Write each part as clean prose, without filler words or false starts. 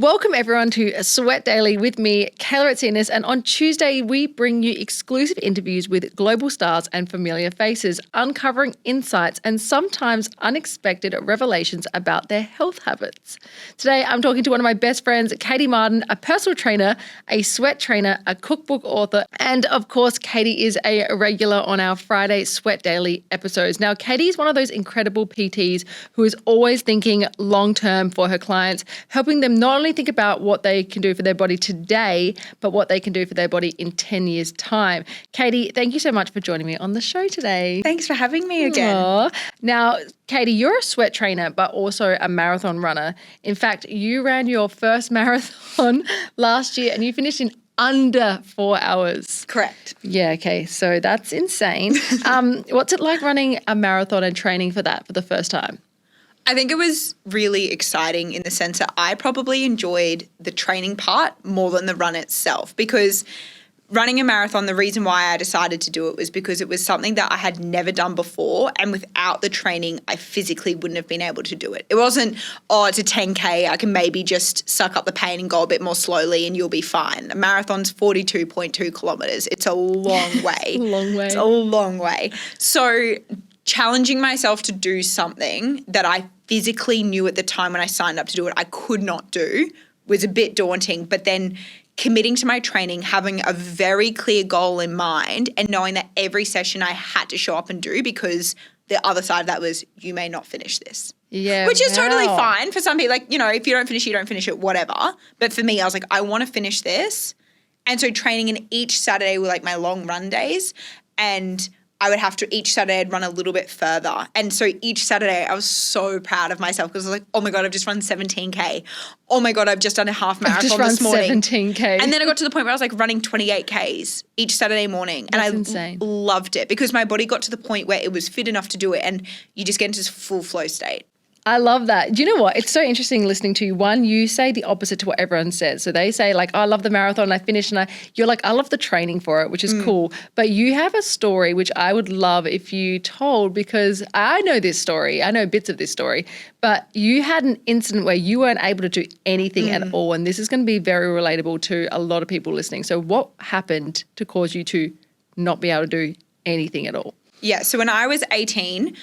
Welcome everyone to Sweat Daily with me, Kayla Itsines, and on Tuesday we bring you exclusive interviews with global stars and familiar faces, uncovering insights and sometimes unexpected revelations about their health habits. Today I'm talking to one of my best friends, Katie Martin, a personal trainer, a sweat trainer, a cookbook author, and of course Katie is a regular on our Friday Sweat Daily episodes. Now Katie is one of those incredible PTs who is always thinking long-term for her clients, helping them not only think about what they can do for their body today, but what they can do for their body in 10 years' time. Katie, thank you so much for joining me on the show today. Thanks for having me again. Aww. Now, Katie, you're a sweat trainer, but also a marathon runner. In fact, you ran your first marathon last year and you finished in under 4 hours. Correct. Yeah, okay. So that's insane. What's it like running a marathon and training for that for the first time? I think it was really exciting in the sense that I probably enjoyed the training part more than the run itself, because running a marathon, the reason why I decided to do it was because it was something that I had never done before, and without the training, I physically wouldn't have been able to do it. It wasn't, oh, it's a 10K, I can maybe just suck up the pain and go a bit more slowly and you'll be fine. A marathon's 42.2 kilometres. It's a long way. Long way. It's a long way. So challenging myself to do something that I physically knew at the time when I signed up to do it I could not do was a bit daunting, but then committing to my training, having a very clear goal in mind and knowing that every session I had to show up and do, because the other side of that was you may not finish this. Yeah, which is totally fine for some people. Like, you know, if you don't finish it, whatever. But for me, I was like, I want to finish this. And so training in each Saturday were like my long run days, and I would have to, each Saturday I'd run a little bit further. And so each Saturday I was so proud of myself because I was like, oh my God, I've just run 17K. Oh my God, I've just done a half marathon this morning. 17K. And then I got to the point where I was like running 28Ks each Saturday morning. And That's insane. Loved it because my body got to the point where it was fit enough to do it, and you just get into this full flow state. I love that. Do you know what? It's so interesting listening to you. One, you say the opposite to what everyone says. So they say like, oh, I love the marathon, I finished, and you're like, I love the training for it, which is cool. But you have a story which I would love if you told, because I know this story. I know bits of this story, but you had an incident where you weren't able to do anything at all. And this is going to be very relatable to a lot of people listening. So what happened to cause you to not be able to do anything at all? Yeah. So when I was 18,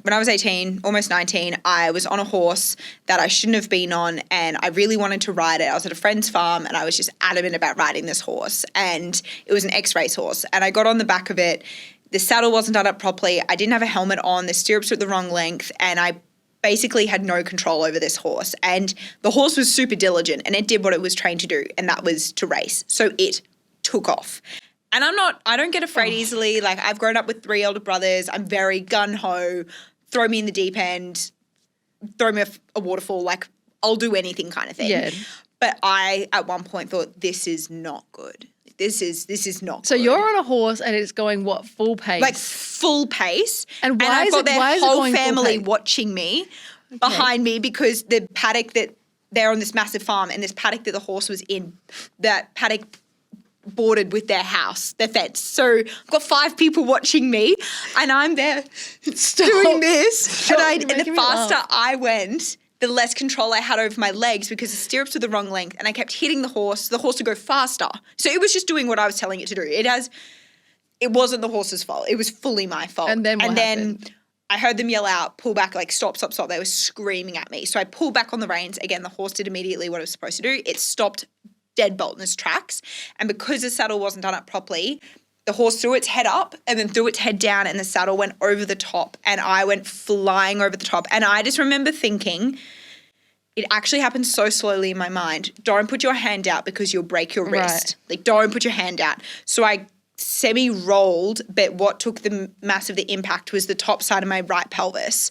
when I was 18, almost 19, I was on a horse that I shouldn't have been on, and I really wanted to ride it. I was at a friend's farm and I was just adamant about riding this horse, and it was an X-race horse, and I got on the back of it. The saddle wasn't done up properly. I didn't have a helmet on. The stirrups were the wrong length, and I basically had no control over this horse. And the horse was super diligent and it did what it was trained to do, and that was to race. So it took off. And I don't get afraid easily. Like, I've grown up with 3 older brothers. I'm very gun-ho, throw me in the deep end, throw me a waterfall, like I'll do anything kind of thing. Yeah. But I, at one point, thought this is not good. This is not good. So you're on a horse and it's going what, full pace? Like full pace. And I've got their whole family watching me behind me, because the paddock that they're on this massive farm, and this paddock that the horse was in, that paddock bordered with their house, their fence. So I've got 5 people watching me, and I'm there doing this. And the faster I went, the less control I had over my legs, because the stirrups were the wrong length, and I kept hitting the horse would go faster. So it was just doing what I was telling it to do. It wasn't the horse's fault. It was fully my fault. And then what happened? I heard them yell out, pull back, like stop. They were screaming at me. So I pulled back on the reins. Again, the horse did immediately what it was supposed to do. It stopped deadbolt in its tracks. And because the saddle wasn't done up properly, the horse threw its head up and then threw its head down, and the saddle went over the top, and I went flying over the top. And I just remember thinking, it actually happened so slowly in my mind, don't put your hand out because you'll break your wrist. Like, don't put your hand out. So I semi-rolled, but what took the mass of the impact was the top side of my right pelvis,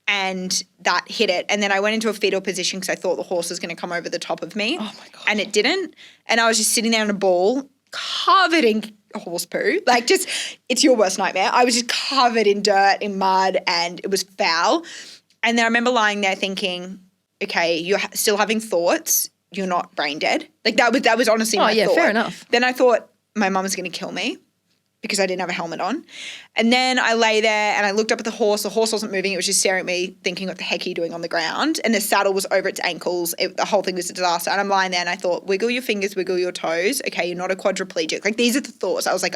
and that hit it. And then I went into a fetal position because I thought the horse was going to come over the top of me. Oh my God. And it didn't. And I was just sitting there in a ball, covered in horse poo. Like, just, it's your worst nightmare. I was just covered in dirt, in mud, and it was foul. And then I remember lying there thinking, okay, you're still having thoughts. You're not brain dead. Like, that was honestly my thought. Yeah, fair enough. Then I thought, my mum's going to kill me. because I didn't have a helmet on. And then I lay there and I looked up at the horse. The horse wasn't moving. It was just staring at me thinking, what the heck are you doing on the ground? And the saddle was over its ankles. The whole thing was a disaster. And I'm lying there and I thought, wiggle your fingers, wiggle your toes. Okay, you're not a quadriplegic. Like, these are the thoughts. I was like,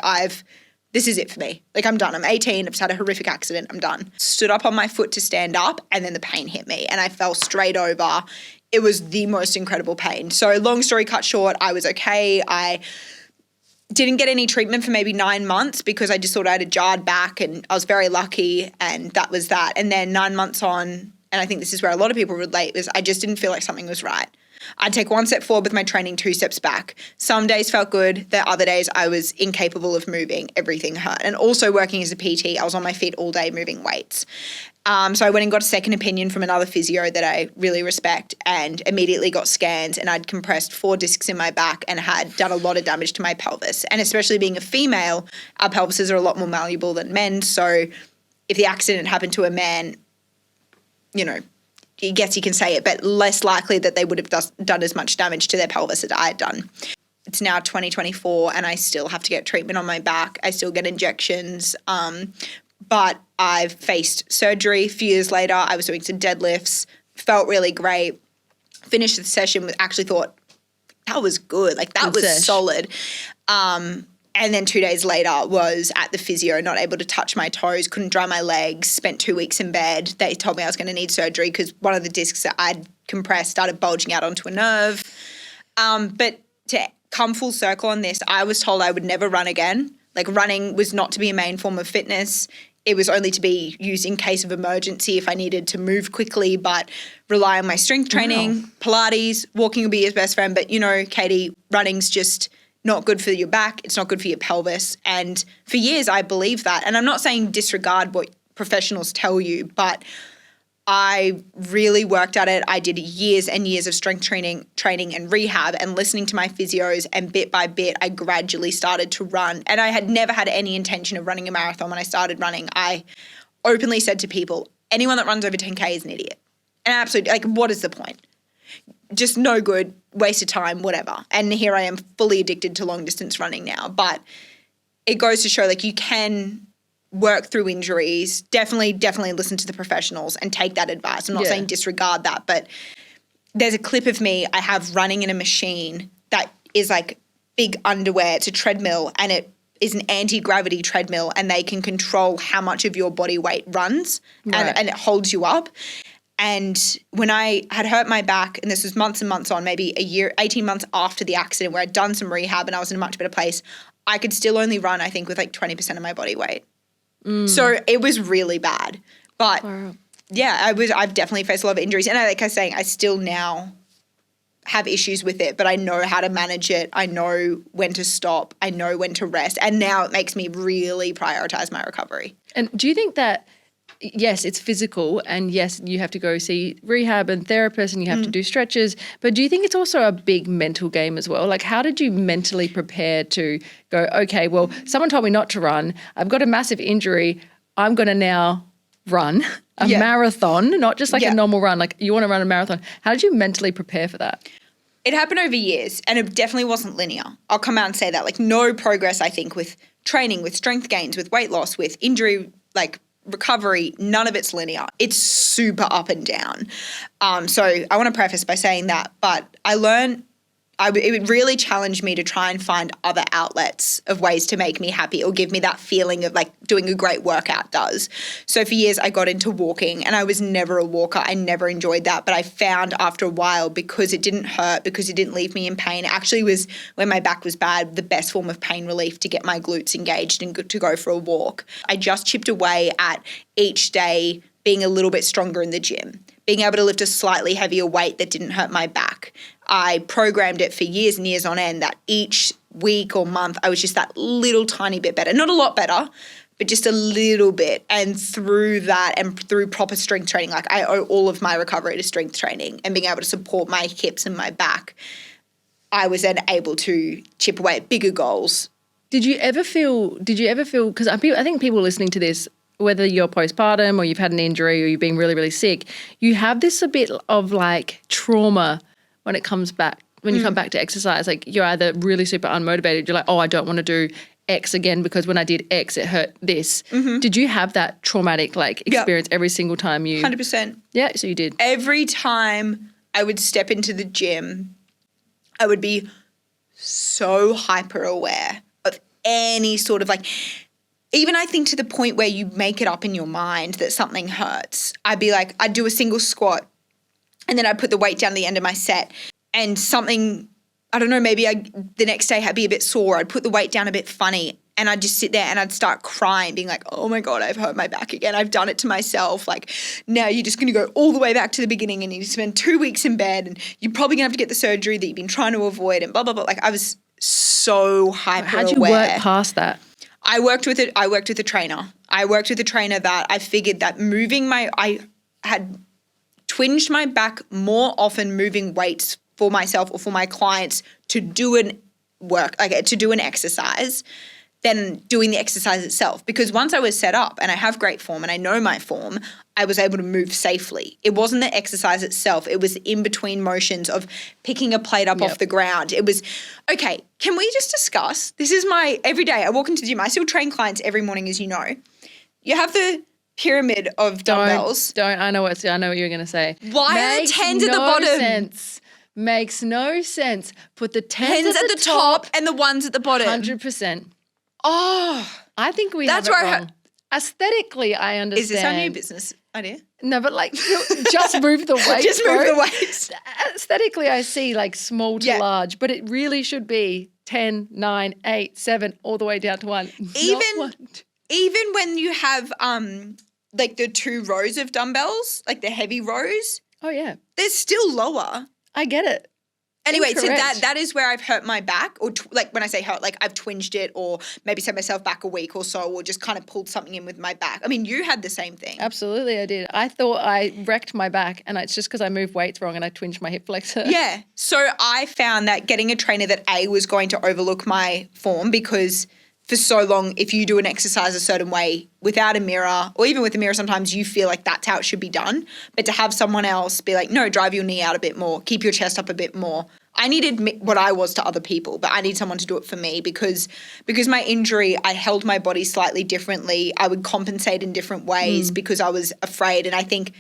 this is it for me. Like, I'm done. I'm 18. I've just had a horrific accident. I'm done. Stood up on my foot to stand up and then the pain hit me and I fell straight over. It was the most incredible pain. So long story cut short, I was okay. I didn't get any treatment for maybe 9 months because I just thought I had a jarred back and I was very lucky and that was that. And then 9 months on, and I think this is where a lot of people relate, was I just didn't feel like something was right. I'd take 1 step forward with my training, 2 steps back. Some days felt good. The other days I was incapable of moving. Everything hurt. And also working as a PT, I was on my feet all day moving weights. So I went and got a second opinion from another physio that I really respect and immediately got scans and I'd compressed 4 discs in my back and had done a lot of damage to my pelvis. And especially being a female, our pelvises are a lot more malleable than men. So if the accident happened to a man, you know, I guess you can say it, but less likely that they would have done as much damage to their pelvis as I had done. It's now 2024 and I still have to get treatment on my back. I still get injections. But I've faced surgery. A few years later, I was doing some deadlifts, felt really great, finished the session, actually thought, that was good. Like, that was solid. And then 2 days later was at the physio, not able to touch my toes, couldn't dry my legs, spent 2 weeks in bed. They told me I was going to need surgery because one of the discs that I'd compressed started bulging out onto a nerve. But to come full circle on this, I was told I would never run again. Like, running was not to be a main form of fitness. It was only to be used in case of emergency if I needed to move quickly, but rely on my strength training, Pilates, walking would be his best friend. But, you know, Katie, running's just not good for your back. It's not good for your pelvis. And for years I believed that. And I'm not saying disregard what professionals tell you, but I really worked at it. I did years and years of strength training and rehab and listening to my physios, and bit by bit I gradually started to run. And I had never had any intention of running a marathon when I started running. I openly said to people, anyone that runs over 10K is an idiot. And absolutely, like, what is the point? Just no good, waste of time, whatever. And here I am fully addicted to long distance running now. But it goes to show, like, you can work through injuries, definitely listen to the professionals and take that advice. I'm not saying disregard that, but there's a clip of me I have running in a machine that is like big underwear. It's a treadmill and it is an anti-gravity treadmill and they can control how much of your body weight runs and it holds you up. And when I had hurt my back, and this was months and months on, maybe a year, 18 months after the accident where I'd done some rehab and I was in a much better place, I could still only run, I think, with like 20% of my body weight. So it was really bad. But yeah, I've definitely faced a lot of injuries. And like I was saying, I still now have issues with it, but I know how to manage it. I know when to stop. I know when to rest. And now it makes me really prioritize my recovery. And do you think that, yes, it's physical and yes, you have to go see rehab and therapists and you have to do stretches, but do you think it's also a big mental game as well? Like, how did you mentally prepare to go, okay, well, someone told me not to run. I've got a massive injury. I'm going to now run a marathon, not just like a normal run. Like, you want to run a marathon. How did you mentally prepare for that? It happened over years and it definitely wasn't linear. I'll come out and say that. Like, no progress, I think, with training, with strength gains, with weight loss, with injury, like recovery, none of it's linear. It's super up and down. So I want to preface by saying that, but I learned it would really challenge me to try and find other outlets of ways to make me happy or give me that feeling of like doing a great workout does. So for years I got into walking and I was never a walker. I never enjoyed that. But I found after a while, because it didn't hurt, because it didn't leave me in pain, it actually was, when my back was bad, the best form of pain relief to get my glutes engaged and to go for a walk. I just chipped away at each day being a little bit stronger in the gym, being able to lift a slightly heavier weight that didn't hurt my back. I programmed it for years and years on end that each week or month I was just that little tiny bit better. Not a lot better, but just a little bit. And through that and through proper strength training, like I owe all of my recovery to strength training and being able to support my hips and my back, I was then able to chip away at bigger goals. Did you ever feel, because I think people listening to this, whether you're postpartum or you've had an injury or you've been really, really sick, you have this a bit of like trauma when it comes back, when you come back to exercise. Like, you're either really super unmotivated, you're like, oh, I don't want to do X again because when I did X, it hurt this. Did you have that traumatic experience every single time you? 100%. Yeah, so you did. Every time I would step into the gym, I would be so hyper aware of any sort of even I think to the point where you make it up in your mind that something hurts. I'd do a single squat and then I'd put the weight down at the end of my set and something, I don't know, maybe the next day I'd be a bit sore. I'd put the weight down a bit funny and I'd just sit there and I'd start crying, being like, oh my God, I've hurt my back again. I've done it to myself. Now you're just going to go all the way back to the beginning and you spend 2 weeks in bed and you're probably going to have to get the surgery that you've been trying to avoid and blah, blah, blah. I was so hyper aware. How'd you work past that? I worked with a trainer. I worked with a trainer that I figured that I had twinged my back more often moving weights for myself or for my clients to do an exercise than doing the exercise itself. Because once I was set up and I have great form and I know my form, I was able to move safely. It wasn't the exercise itself. It was in between motions of picking a plate up off the ground. It was, okay, can we just discuss? This is my everyday. I walk into the gym. I still train clients every morning, as you know. You have the pyramid of dumbbells. I know what you were going to say. Why are the 10s at the bottom? Makes no sense. Put the 10s at the top and the ones at the bottom. 100%. Oh, I think that's have it wrong. Aesthetically, I understand. Is this our new business idea? No, but just move the weights. Just move the weights. Aesthetically, I see small to large, but it really should be 10, 9, 8, 7, all the way down to 1. Even when you have the 2 rows of dumbbells, the heavy rows. Oh yeah, they're still lower. I get it. Anyway, Incorrect. so that is where I've hurt my back, or when I say hurt, I've twinged it, or maybe set myself back a week or so, or just kind of pulled something in with my back. I mean, you had the same thing. Absolutely, I did. I thought I wrecked my back, and it's just because I moved weights wrong and I twinged my hip flexor. Yeah. So I found that getting a trainer that was going to overlook my form, because for so long, if you do an exercise a certain way without a mirror, or even with a mirror, sometimes you feel like that's how it should be done. But to have someone else be like, no, drive your knee out a bit more, keep your chest up a bit more. I needed what I was to other people, but I need someone to do it for me because my injury, I held my body slightly differently. I would compensate in different ways because I was afraid, and I think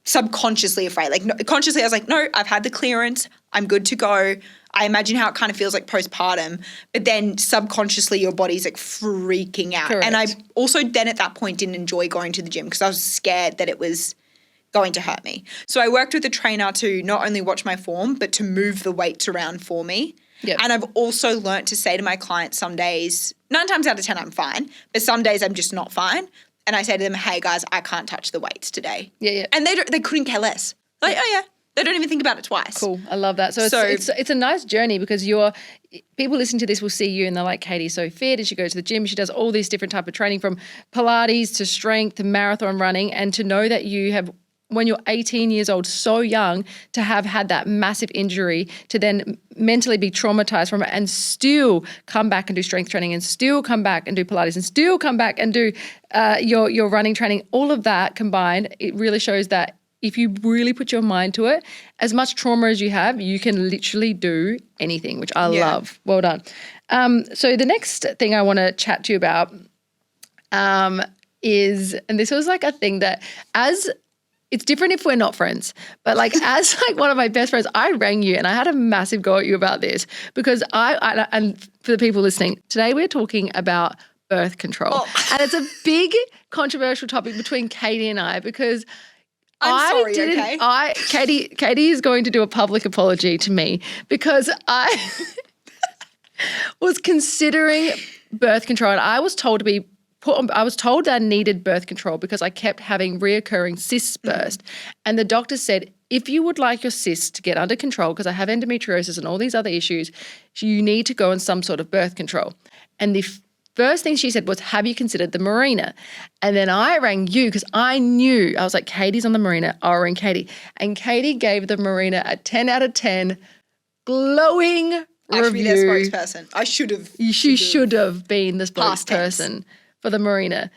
subconsciously afraid. Consciously, I was like, no, I've had the clearance. I'm good to go. I imagine how it kind of feels like postpartum, but then subconsciously your body's freaking out. Correct. And I also then at that point didn't enjoy going to the gym because I was scared that it was going to hurt me. So I worked with a trainer to not only watch my form, but to move the weights around for me. Yep. And I've also learnt to say to my clients some days, 9 times out of 10 I'm fine, but some days I'm just not fine. And I say to them, hey guys, I can't touch the weights today. Yeah. And they couldn't care less. Oh yeah. They don't even think about it twice. Cool. I love that. So it's a nice journey because people listening to this will see you and they're like, Katie's so fit and she goes to the gym. She does all these different type of training from Pilates to strength to marathon running, and to know that you have, when you're 18 years old, so young, to have had that massive injury, to then mentally be traumatized from it and still come back and do strength training and still come back and do Pilates and still come back and do your running training, all of that combined, it really shows that if you really put your mind to it, as much trauma as you have, you can literally do anything, which I love. Well done. So the next thing I want to chat to you about is, and this was a thing that it's different if we're not friends, but as one of my best friends, I rang you and I had a massive go at you about this because and for the people listening, today we're talking about birth control. Oh. And it's a big controversial topic between Katie and I because Katie is going to do a public apology to me because I was considering birth control, and I was told that I needed birth control because I kept having reoccurring cysts burst. And the doctor said, if you would like your cysts to get under control, because I have endometriosis and all these other issues, you need to go on some sort of birth control. And the first thing she said was, have you considered the Marina? And then I rang you because I knew, I was like, Katie's on the Marina, I'll ring Katie. And Katie gave the Marina a 10 out of 10, glowing review. I should be their spokesperson. I should have. She should have been the spokesperson for the Marina.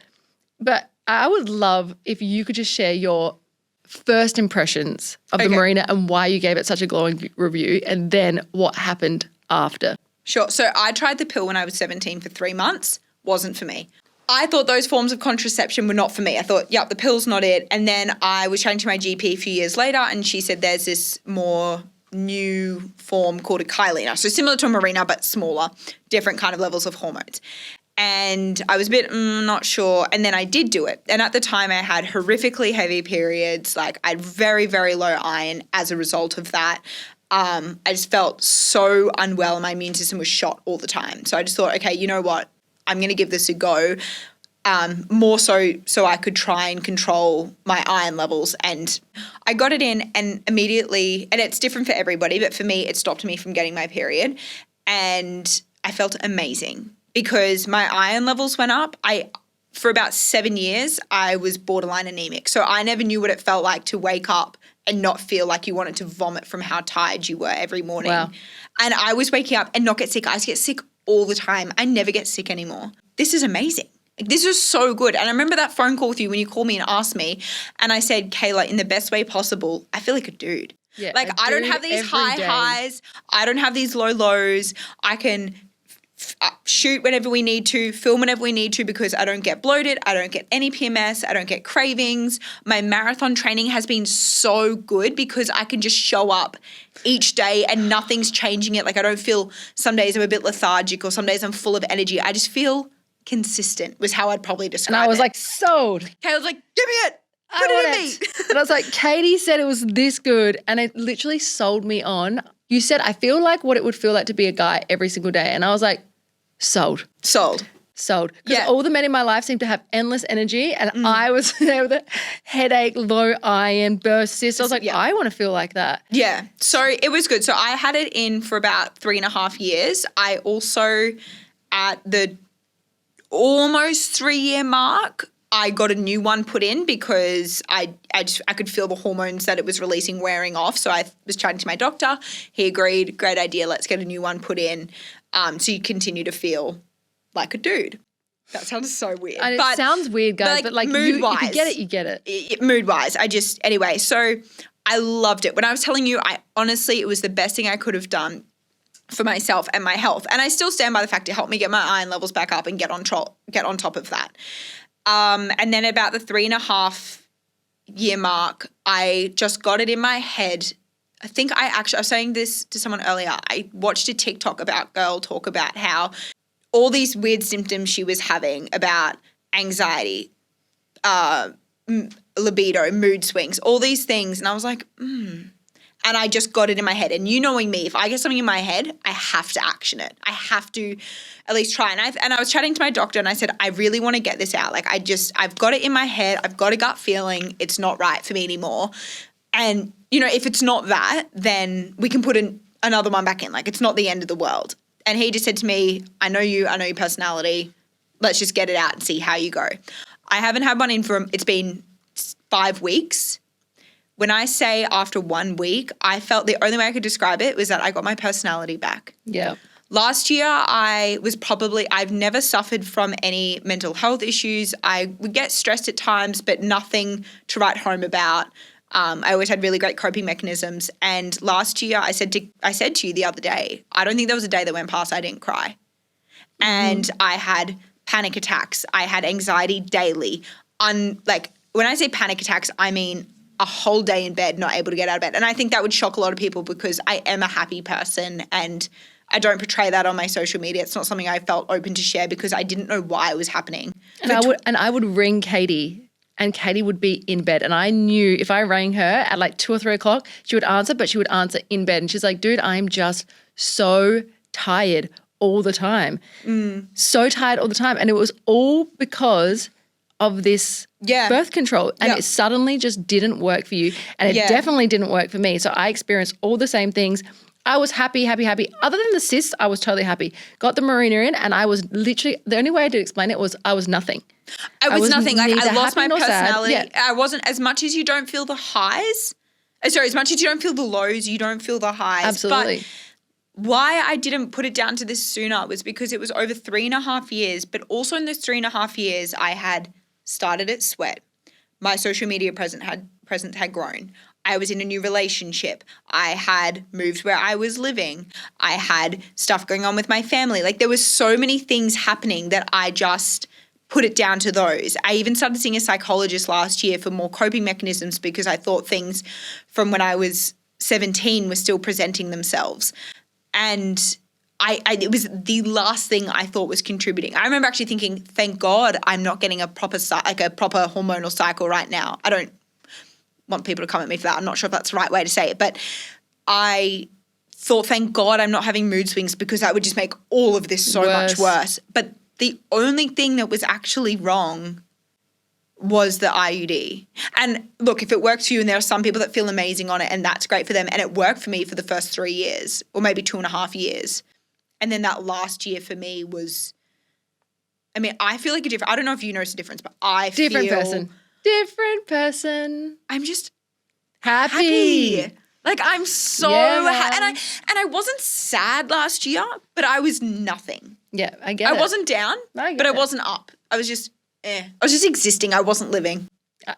But I would love if you could just share your first impressions of the Marina and why you gave it such a glowing review, and then what happened after. Sure. So I tried the pill when I was 17 for 3 months. Wasn't for me. I thought those forms of contraception were not for me. I thought, yep, the pill's not it. And then I was chatting to my GP a few years later and she said there's this more new form called a Kayla. So similar to a Marina but smaller, different kind of levels of hormones. And I was a bit not sure. And then I did do it. And at the time I had horrifically heavy periods. Like I had very, very low iron as a result of that. I just felt so unwell. My immune system was shot all the time. So I just thought, okay, you know what? I'm going to give this a go, more so I could try and control my iron levels. And I got it in and immediately, and it's different for everybody, but for me, it stopped me from getting my period. And I felt amazing because my iron levels went up. For about 7 years, I was borderline anemic. So I never knew what it felt like to wake up and not feel like you wanted to vomit from how tired you were every morning. Wow. And I was waking up and not get sick. I used to get sick all the time. I never get sick anymore. This is amazing. Like, this is so good. And I remember that phone call with you when you called me and asked me, and I said, Kayla, in the best way possible, I feel like a dude. Yeah, like I don't have these high highs. I don't have these low lows. I can shoot whenever we need to, film whenever we need to because I don't get bloated. I don't get any PMS. I don't get cravings. My marathon training has been so good because I can just show up each day and nothing's changing it. Like I don't feel some days I'm a bit lethargic or some days I'm full of energy. I just feel consistent was how I'd probably describe it. And I was like, sold. Kayla's like, give me it. Put it in me. And I was like, Katie said it was this good. And it literally sold me on. You said, I feel like what it would feel like to be a guy every single day. And I was like, sold. Sold. Because all the men in my life seem to have endless energy and I was there with a headache, low iron, burst cyst. I was like, I want to feel like that. Yeah. So it was good. So I had it in for about 3.5 years. I also, at the almost 3-year mark, I got a new one put in because I could feel the hormones that it was releasing wearing off. So I was chatting to my doctor. He agreed, great idea, let's get a new one put in so you continue to feel like a dude. That sounds so weird. And it sounds weird, guys, but like mood-wise, if you get it, you get it. Mood-wise, anyway, so I loved it. When I was telling you, honestly, it was the best thing I could have done for myself and my health. And I still stand by the fact it helped me get my iron levels back up and get on top of that. And then about the 3.5 year mark, I just got it in my head. I think I was saying this to someone earlier. I watched a TikTok girl talk about how all these weird symptoms she was having about anxiety, libido, mood swings, all these things. And I was like, And I just got it in my head. And you knowing me, if I get something in my head, I have to action it. I have to at least try. And I was chatting to my doctor and I said, I really want to get this out. Like I've got it in my head. I've got a gut feeling it's not right for me anymore. And, if it's not that, then we can put another one back in. Like it's not the end of the world. And he just said to me, I know your personality. Let's just get it out and see how you go. I haven't had one in it's been 5 weeks. When I say after 1 week, I felt the only way I could describe it was that I got my personality back. Yeah. Last year, I've never suffered from any mental health issues. I would get stressed at times, but nothing to write home about. I always had really great coping mechanisms. And last year, I said to you the other day, I don't think there was a day that went past I didn't cry. And I had panic attacks. I had anxiety daily. When I say panic attacks, I mean a whole day in bed, not able to get out of bed. And I think that would shock a lot of people because I am a happy person and I don't portray that on my social media. It's not something I felt open to share because I didn't know why it was happening. And I would ring Katie and Katie would be in bed. And I knew if I rang her at like 2 or 3 o'clock, she would answer, but she would answer in bed. And she's like, dude, I'm just so tired all the time. So tired all the time. And it was all because of this birth control. And it suddenly just didn't work for you. And it definitely didn't work for me. So I experienced all the same things. I was happy. Other than the cysts, I was totally happy. Got the Marina in and I was literally, the only way I could explain it was I was nothing. I was nothing. Like I lost my personality. Yeah. I wasn't, as much as you don't feel the highs, as much as you don't feel the lows, you don't feel the highs. Absolutely. But why I didn't put it down to this sooner was because it was over 3.5 years, but also in those 3.5 years, I had started at Sweat. My social media presence had grown. I was in a new relationship. I had moved where I was living. I had stuff going on with my family. Like there was so many things happening that I just put it down to those. I even started seeing a psychologist last year for more coping mechanisms because I thought things from when I was 17 were still presenting themselves. And it was the last thing I thought was contributing. I remember actually thinking, thank God I'm not getting a proper hormonal cycle right now. I don't want people to come at me for that. I'm not sure if that's the right way to say it, but I thought, thank God I'm not having mood swings because that would just make all of this so much worse. But the only thing that was actually wrong was the IUD. And look, if it works for you, and there are some people that feel amazing on it and that's great for them, and it worked for me for the first 3 years or maybe 2.5 years. And then that last year for me was, I mean, I feel like I don't know if you notice a difference, but I feel. Different person. I'm just happy. Like I'm so happy. And I wasn't sad last year, but I was nothing. Yeah, I get it. I wasn't down, but I wasn't up. I was just, I was just existing. I wasn't living. I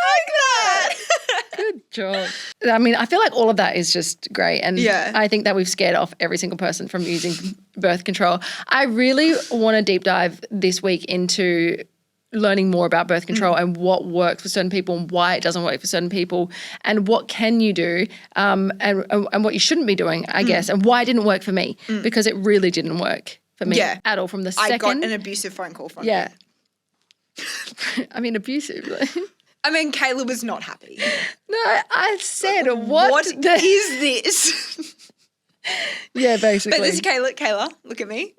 like that. Good job. I mean, I feel like all of that is just great. And I think that we've scared off every single person from using birth control. I really want to deep dive this week into learning more about birth control and what works for certain people and why it doesn't work for certain people and what can you do and what you shouldn't be doing, I guess, and why it didn't work for me because it really didn't work for me at all from the second. I got an abusive phone call from you. I mean, abusive. I mean, Kayla was not happy. No, I said, what is this? Yeah, basically. But this is Kayla, look at me.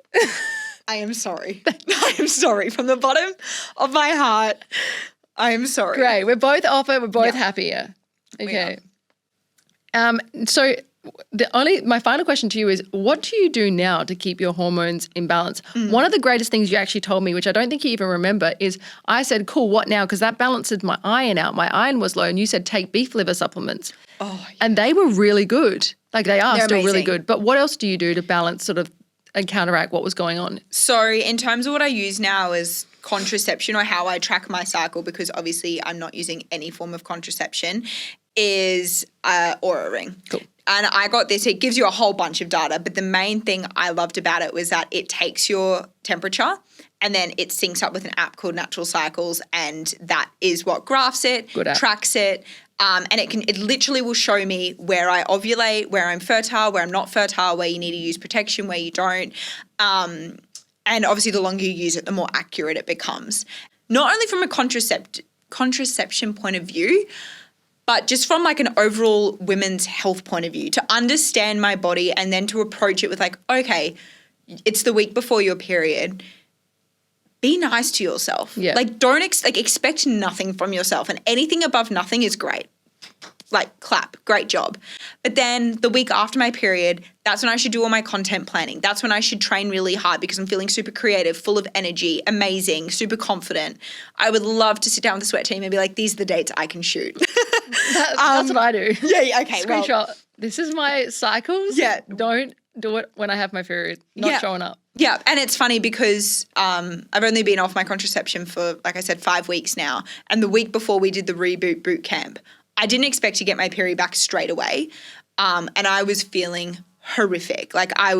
I am sorry. I am sorry from the bottom of my heart. I am sorry. Great. We're both off it. We're both happier. Okay. So my final question to you is, what do you do now to keep your hormones in balance? One of the greatest things you actually told me, which I don't think you even remember, is I said, cool, what now? Because that balances my iron out. My iron was low. And you said, take beef liver supplements. Oh, yeah. And they were really good. Like they're still amazing. really good. But what else do you do to balance sort of and counteract what was going on? So in terms of what I use now is contraception, or how I track my cycle, because obviously I'm not using any form of contraception, is Aura Ring. Cool. And I got this. It gives you a whole bunch of data, but the main thing I loved about it was that it takes your temperature and then it syncs up with an app called Natural Cycles, and that is what graphs it, tracks it, and it literally will show me where I ovulate, where I'm fertile, where I'm not fertile, where you need to use protection, where you don't. And obviously the longer you use it, the more accurate it becomes. Not only from a contraception point of view, but just from like an overall women's health point of view, to understand my body and then to approach it with like, okay, it's the week before your period. Be nice to yourself. Yeah. Like don't expect nothing from yourself, and anything above nothing is great. Like clap, great job. But then the week after my period, that's when I should do all my content planning. That's when I should train really hard because I'm feeling super creative, full of energy, amazing, super confident. I would love to sit down with the sweat team and be like, these are the dates I can shoot. That's what I do. Yeah, okay. Screenshot. Well, this is my cycles. Yeah. Don't do it when I have my period. Not showing up. Yeah, and it's funny because I've only been off my contraception for, like I said, 5 weeks now. And the week before we did the reboot boot camp, I didn't expect to get my period back straight away. And I was feeling horrific. Like I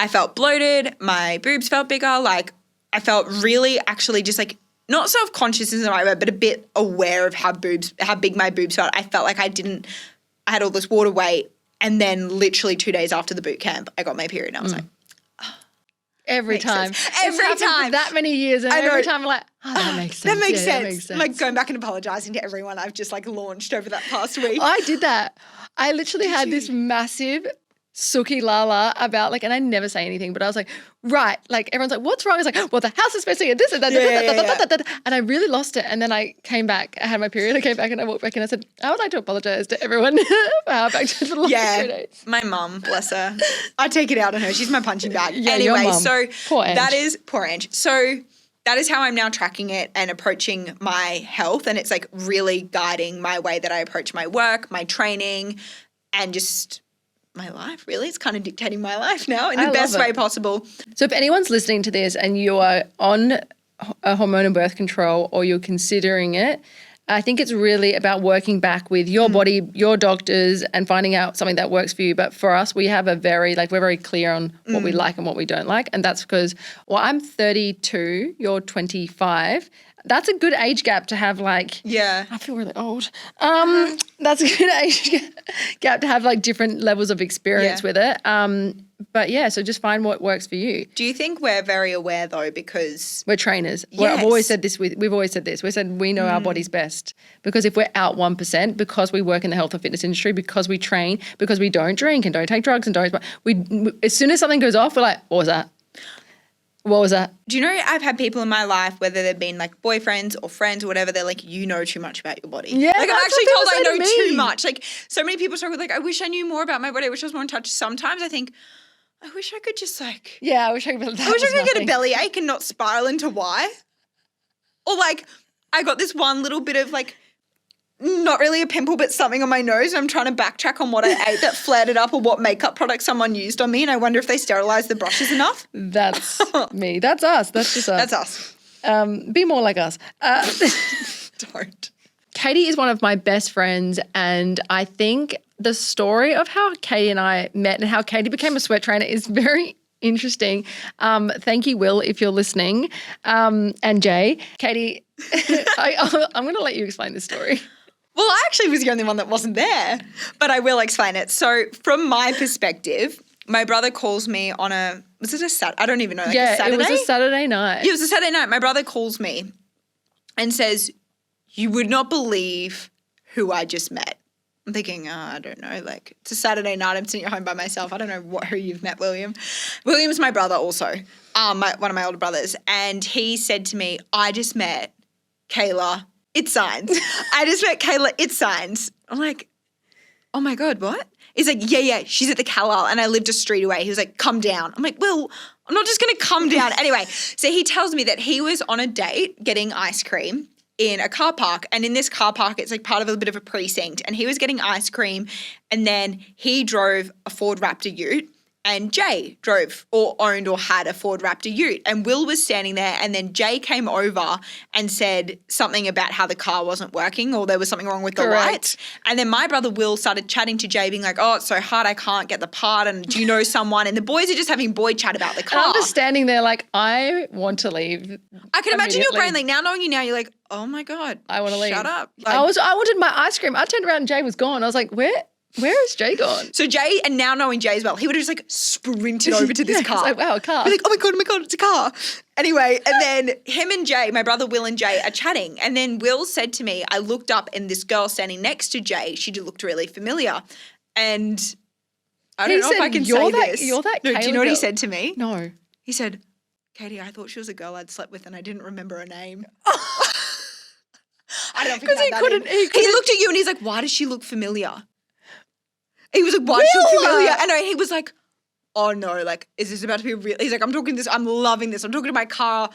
felt bloated. My boobs felt bigger. Like I felt really actually just like, not self-conscious isn't the right word, but a bit aware of how big my boobs felt. I felt like I had all this water weight. And then literally 2 days after the boot camp, I got my period. And I was like, every time. Every time. For that many years. And every time I'm like, that makes sense. That makes sense. I'm like going back and apologizing to everyone I've just like launched over that past week. I did that. I literally had this massive Suki Lala about like, and I never say anything, but I was like, right, like everyone's like, what's wrong? I was like, well, the house is messy and this and that, and I really lost it. And then I came back, I had my period, I came back and I walked back and I said, I would like to apologize to everyone for how I backed for the last 3 days. My mum, bless her. I take it out on her. She's my punching bag. Yeah, anyway, so poor Ange. Poor Ange. So that is how I'm now tracking it and approaching my health. And it's like really guiding my way that I approach my work, my training, and just my life, really. It's kind of dictating my life now in the best way possible. So if anyone's listening to this and you are on a hormonal birth control or you're considering it, I think it's really about working back with your body, your doctors, and finding out something that works for you. But for us, we have we're very clear on what we like and what we don't like. And that's because, I'm 32, you're 25. That's a good age gap to have I feel really old. That's a good age gap to have different levels of experience with it. But yeah, so just find what works for you. Do you think we're very aware though, because we're trainers? Yes. I've always said this. We've always said this. We said we know our bodies best, because if we're out 1%, because we work in the health and fitness industry, because we train, because we don't drink and don't take drugs and don't. As soon as something goes off, we're like, what was that? What was that? Do you know I've had people in my life, whether they've been boyfriends or friends or whatever, they're like, you know too much about your body. Yeah, I'm actually told I know to too much. So many people talk with I wish I knew more about my body. I wish I was more in touch. Sometimes I think, I wish I could just yeah, I wish I could. I wish I could get a bellyache and not spiral into why. Or I got this one little bit of not really a pimple, but something on my nose. And I'm trying to backtrack on what I ate that flared it up, or what makeup product someone used on me. And I wonder if they sterilized the brushes enough. That's me. That's us. That's just us. That's us. Be more like us. Don't. Katie is one of my best friends, and I think the story of how Katie and I met and how Katie became a sweat trainer is very interesting. Thank you, Will, if you're listening, and Jay. Katie, I'm going to let you explain this story. Well, I actually was the only one that wasn't there, but I will explain it. So from my perspective, my brother calls me on was it a Saturday? I don't even know. A Saturday? It was a Saturday night. Yeah, it was a Saturday night. My brother calls me and says, you would not believe who I just met. I'm thinking, I don't know, it's a Saturday night. I'm sitting at home by myself. I don't know who you've met, William. William's my brother also, one of my older brothers. And he said to me, I just met Kayla Itsines. I just met Kayla Itsines. I'm like, oh my God, what? He's like, yeah, she's at the Carlisle and I lived a street away. He was like, come down. I'm like, well, I'm not just going to come down. Anyway, so he tells me that he was on a date getting ice cream in a car park, and in this car park, it's part of a bit of a precinct, and he was getting ice cream, and then he drove a Ford Raptor ute, and Jay drove or owned or had a Ford Raptor ute, and Will was standing there, and then Jay came over and said something about how the car wasn't working, or there was something wrong with the lights, and then my brother Will started chatting to Jay, being like, oh, it's so hard, I can't get the part, and do you know someone? And the boys are just having boy chat about the car. And I'm just standing there I want to leave. I can imagine your brain, now knowing you now, you're like, oh my God, I want to leave. Shut up. I wanted my ice cream. I turned around and Jay was gone. I was like, where is Jay gone? So Jay, and now knowing Jay as well, he would have just sprinted over to this car. It's like, wow, a car. He's like, oh my God, it's a car. Anyway, and then him and Jay, my brother Will and Jay are chatting. And then Will said to me, I looked up and this girl standing next to Jay, she looked really familiar. And I don't know if I can say this. You're that No, Kayla do you know what girl. he said to me? No. He said, Katie, I thought she was a girl I'd slept with and I didn't remember her name. I don't know if he had that in. He looked at you and he's like, why does she look familiar? He was like, why does she look familiar? And he was like, oh no, is this about to be real? He's like, I'm loving this. I'm talking to my car.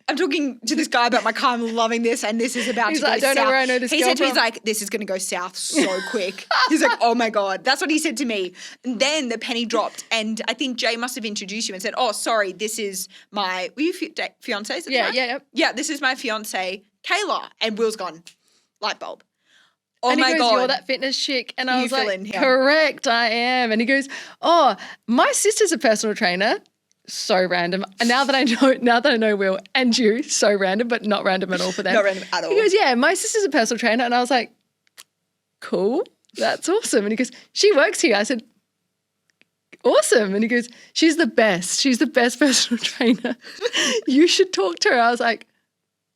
I'm talking to this guy about my car. I'm loving this, and this is about to go south. I don't know where I know this He girl said to me, from. he's like, this is going to go south so quick. He's like, oh my God. That's what he said to me. And then the penny dropped, and I think Jay must have introduced you and said, oh, sorry, this is my, were you fiancés? Yeah, this is my fiancé, Kayla. And Will's gone, light bulb. Oh and my he goes, God. you're that fitness chick. And I was like, fill in, yeah. correct, I am. And he goes, oh, my sister's a personal trainer. So random. And now that I know Will and you, so random, but not random at all for them. Not random at all. He goes, yeah, my sister's a personal trainer. And I was like, cool, that's awesome. And he goes, she works here. I said, awesome. And he goes, she's the best. She's the best personal trainer. You should talk to her. I was like,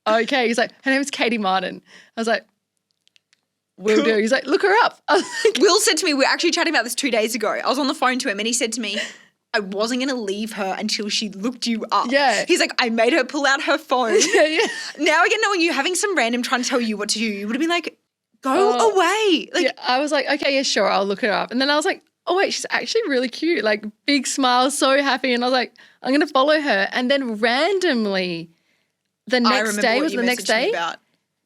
okay. He's like, her name is Katie Martin. I was like, will do. He's like, look her up. I was like, Will said to me, we were actually chatting about this 2 days ago. I was on the phone to him and he said to me, I wasn't going to leave her until she looked you up. Yeah. He's like, I made her pull out her phone. yeah. Now again, knowing you having some random trying to tell you what to do, you would have been like, go away. Yeah, I was like, okay, yeah, sure, I'll look her up. And then I was like, oh wait, she's actually really cute. Big smile, so happy. And I was like, I'm going to follow her. And then randomly the next day was the next day.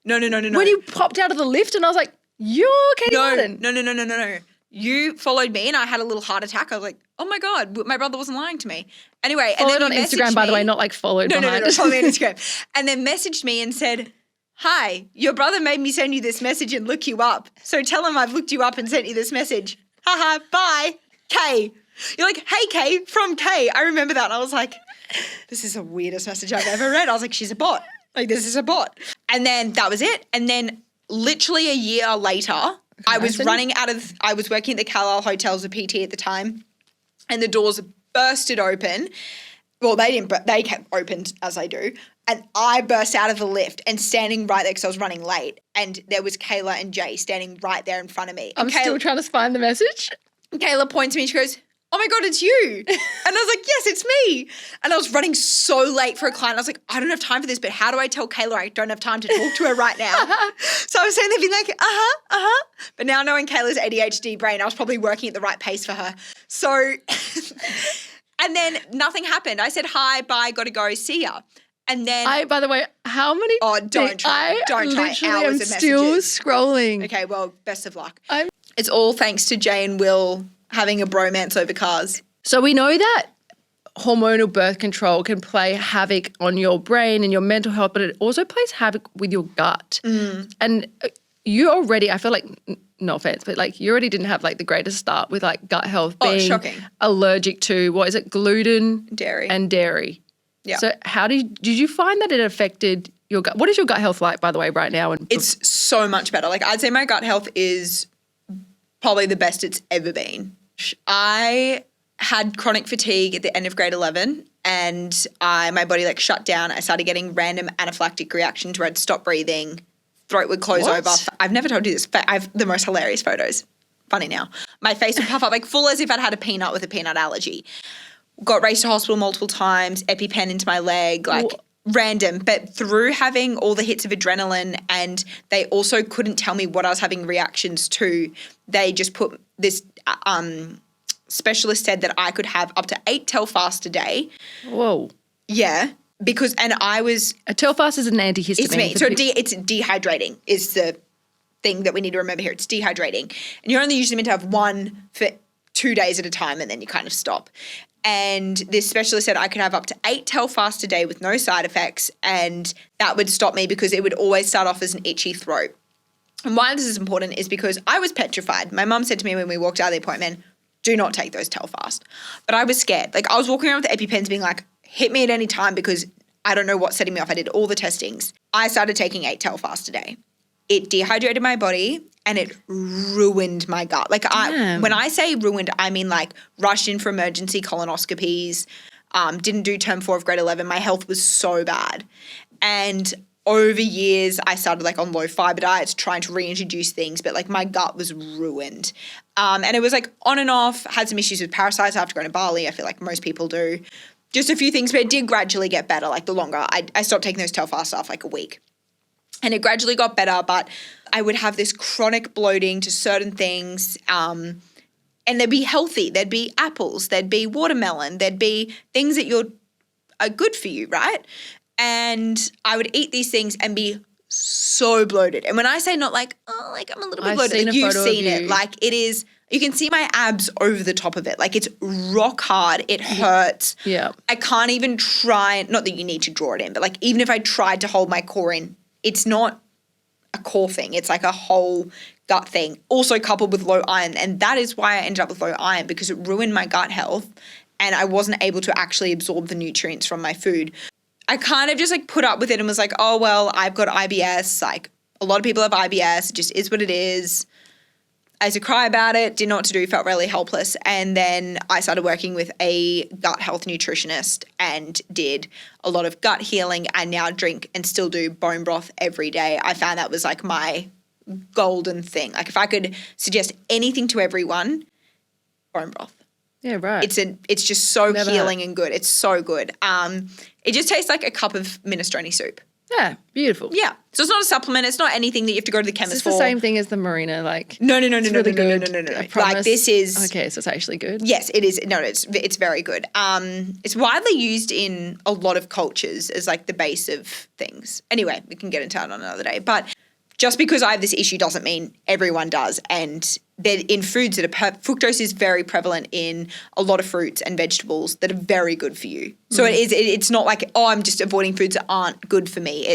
No. When you popped out of the lift and I was like, you're Katie Martin. No. You followed me and I had a little heart attack. I was like, oh my God, my brother wasn't lying to me. Anyway. Followed and then on Instagram, by the way, not followed behind. No, follow me on Instagram. And then messaged me and said, hi, your brother made me send you this message and look you up. So tell him I've looked you up and sent you this message. Haha, bye. Kay. You're like, hey, Kay, from Kay. I remember that. And I was like, this is the weirdest message I've ever read. I was like, she's a bot. Like, this is a bot. And then that was it. And then literally a year later, I was working at the Carlisle Hotel as a PT at the time, and the doors bursted open. Well, they didn't, but they kept opened as they do. And I burst out of the lift and standing right there because I was running late. And there was Kayla and Jay standing right there in front of me. I'm still trying to find the message. Kayla points to me and she goes, oh my God, it's you. And I was like, yes, it's me. And I was running so late for a client. I was like, I don't have time for this, but how do I tell Kayla I don't have time to talk to her right now? So I was sitting there being like, But now knowing Kayla's ADHD brain, I was probably working at the right pace for her. So, and then nothing happened. I said, hi, bye, gotta go, see ya. And then by the way, how many? Oh, don't try. Don't try. Literally Hours am of messages. still scrolling. Okay, well, best of luck. It's all thanks to Jay and Will having a bromance over cars. So we know that hormonal birth control can play havoc on your brain and your mental health, but it also plays havoc with your gut. And you already, I feel like, no offense, but like you already didn't have like the greatest start with like gut health being shocking. Allergic to, what is it, gluten? Dairy. And dairy. Yeah. So how did you find that it affected your gut? What is your gut health like, by the way, right now? It's so much better. Like I'd say my gut health is probably the best it's ever been. I had chronic fatigue at the end of grade 11 and my body like shut down. I started getting random anaphylactic reactions where I'd stop breathing, throat would close over. I've never told you this, but I have the most hilarious photos. Funny now. My face would puff up like full as if I'd had a peanut with a peanut allergy. Got raced to hospital multiple times, EpiPen into my leg, like random. But through having all the hits of adrenaline, and they also couldn't tell me what I was having reactions to, they just put this specialist said that I could have up to 8 Telfast a day. Whoa. Yeah. Because, and I was... A Telfast is an antihistamine. It's me. So it's dehydrating is the thing that we need to remember here. It's dehydrating. And you're only usually meant to have one for 2 days at a time and then you kind of stop. And this specialist said I could have up to 8 Telfast a day with no side effects, and that would stop me because it would always start off as an itchy throat. And why this is important is because I was petrified. My mum said to me when we walked out of the appointment, do not take those Telfast. But I was scared. Like I was walking around with the EpiPens being like, hit me at any time because I don't know what's setting me off. I did all the testings. I started taking 8 Telfast a day. It dehydrated my body and it ruined my gut. Like when I say ruined, I mean like rushed in for emergency colonoscopies, didn't do term 4 of grade 11. My health was so bad. And over years, I started like on low fiber diets, trying to reintroduce things, but like my gut was ruined. And it was like on and off, had some issues with parasites after going to Bali. I feel like most people do. Just a few things, but it did gradually get better. Like the longer I stopped taking those Telfast after like a week. And it gradually got better, but I would have this chronic bloating to certain things, and they'd be healthy. There'd be apples, there'd be watermelon, there'd be things that are good for you, right? And I would eat these things and be so bloated. And when I say not like, oh, like I'm a little bit bloated, like you've seen it. Like it is, you can see my abs over the top of it. Like it's rock hard. It hurts. Yeah. I can't even try, not that you need to draw it in, but like even if I tried to hold my core in, it's not a core thing. It's like a whole gut thing. Also coupled with low iron. And that is why I ended up with low iron, because it ruined my gut health and I wasn't able to actually absorb the nutrients from my food. I kind of just like put up with it and was like, oh, well, I've got IBS. Like a lot of people have IBS. It just is what it is. I used to cry about it, didn't know what to do, felt really helpless. And then I started working with a gut health nutritionist and did a lot of gut healing and now drink and still do bone broth every day. I found that was like my golden thing. Like if I could suggest anything to everyone, bone broth. Yeah, right. It's just so healing and good. It's so good. It just tastes like a cup of minestrone soup. Yeah, beautiful. Yeah. So it's not a supplement. It's not anything that you have to go to the chemist for. It's the same thing as the Marina, like. No. Really good. Like this is. Okay, so it's actually good. Yes, it is. No, it's very good. It's widely used in a lot of cultures as like the base of things. Anyway, we can get into that on another day. But just because I have this issue doesn't mean everyone does. And they're in foods that are fructose is very prevalent in a lot of fruits and vegetables that are very good for you. So it's not like, oh, I'm just avoiding foods that aren't good for me.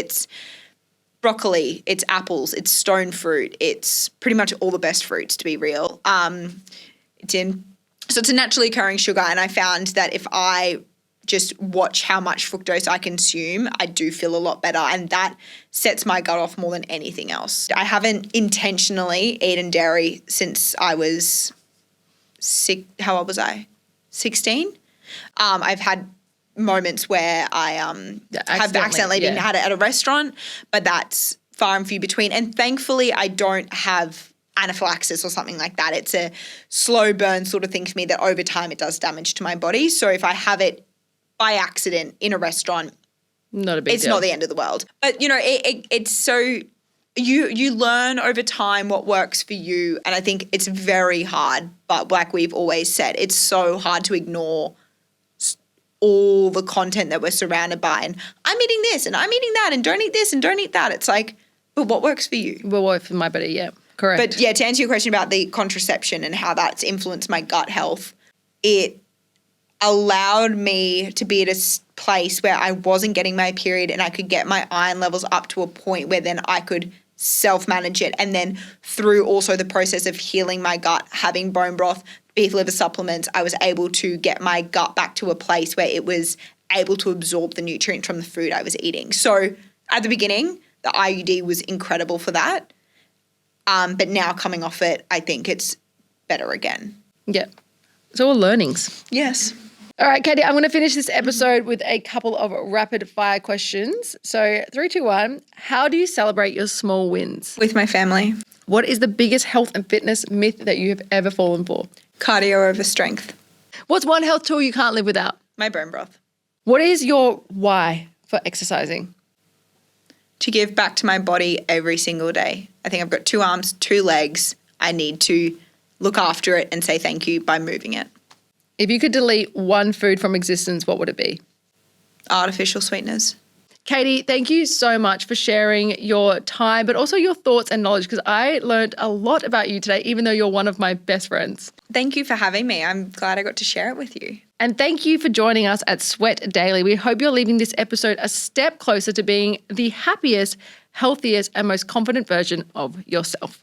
broccoli, it's apples, it's stone fruit, it's pretty much all the best fruits, to be real. So it's a naturally occurring sugar, and I found that if I just watch how much fructose I consume, I do feel a lot better, and that sets my gut off more than anything else. I haven't intentionally eaten dairy since I was how old was I? 16? I've had moments where I have accidentally been had it at a restaurant, but that's far and few between. And thankfully, I don't have anaphylaxis or something like that. It's a slow burn sort of thing for me that over time it does damage to my body. So if I have it by accident in a restaurant, not a big it's deal. not the end of the world. But, it's so you learn over time what works for you. And I think it's very hard, but like we've always said, it's so hard to ignore all the content that we're surrounded by, and I'm eating this and I'm eating that and don't eat this and don't eat that. It's like, but what works for you? What works for my body, yeah, correct. But yeah, to answer your question about the contraception and how that's influenced my gut health, it allowed me to be at a place where I wasn't getting my period and I could get my iron levels up to a point where then I could self-manage it. And then through also the process of healing my gut, having bone broth, beef liver supplements, I was able to get my gut back to a place where it was able to absorb the nutrients from the food I was eating. So at the beginning, the IUD was incredible for that. But now coming off it, I think it's better again. Yeah. It's all learnings. Yes. All right, Katie, I'm going to finish this episode with a couple of rapid fire questions. So 3, 2, 1. How do you celebrate your small wins? With my family. What is the biggest health and fitness myth that you have ever fallen for? Cardio over strength. What's one health tool you can't live without? My bone broth. What is your why for exercising? To give back to my body every single day. I think I've got 2 arms, 2 legs. I need to look after it and say thank you by moving it. If you could delete one food from existence, what would it be? Artificial sweeteners. Katie, thank you so much for sharing your time, but also your thoughts and knowledge, because I learned a lot about you today, even though you're one of my best friends. Thank you for having me. I'm glad I got to share it with you. And thank you for joining us at Sweat Daily. We hope you're leaving this episode a step closer to being the happiest, healthiest, and most confident version of yourself.